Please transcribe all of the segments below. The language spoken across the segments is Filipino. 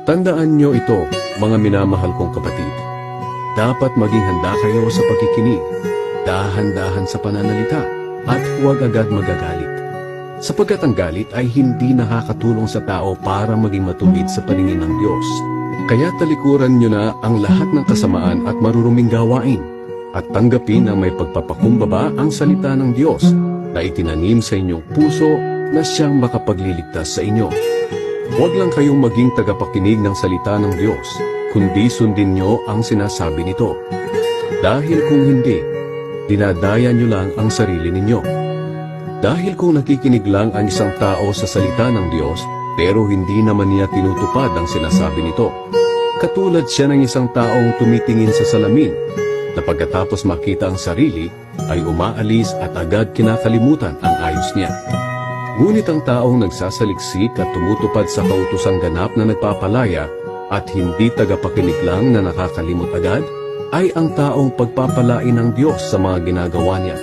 Tandaan nyo ito, mga minamahal kong kapatid. Dapat maging handa kayo sa pagkikinig, dahan-dahan sa pananalita, at huwag agad magagalit. Sapagkat ang galit ay hindi nakakatulong sa tao para maging matuwid sa paningin ng Diyos. Kaya talikuran nyo na ang lahat ng kasamaan at maruruming gawain, at tanggapin na may pagpapakumbaba ang salita ng Diyos na itinanim sa inyong puso na siyang makapagliligtas sa inyo. Huwag lang kayong maging tagapakinig ng salita ng Diyos, kundi sundin nyo ang sinasabi nito. Dahil kung hindi, dinadaya nyo lang ang sarili ninyo. Dahil kung nakikinig lang ang isang tao sa salita ng Diyos, pero hindi naman niya tinutupad ang sinasabi nito, katulad siya ng isang taong tumitingin sa salamin, na pagkatapos makita ang sarili, ay umaalis at agad kinakalimutan ang ayos niya. Ngunit ang taong nagsasaliksik at tumutupad sa kautosang ganap na nagpapalaya at hindi tagapakinig lang na nakakalimot agad, ay ang taong pagpapalain ng Diyos sa mga ginagawa niya.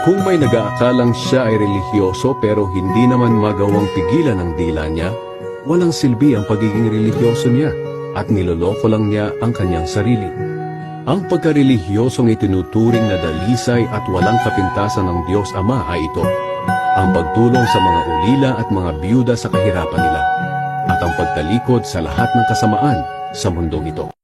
Kung may nag-aakalang siya ay relihiyoso pero hindi naman magawang pigilan ang dila niya, walang silbi ang pagiging relihiyoso niya at niloloko lang niya ang kanyang sarili. Ang pagkarelihiyosong itinuturing na dalisay at walang kapintasan ng Diyos Ama ay ito: ang pagtulong sa mga ulila at mga biyuda sa kahirapan nila, at ang pagtalikod sa lahat ng kasamaan sa mundong ito.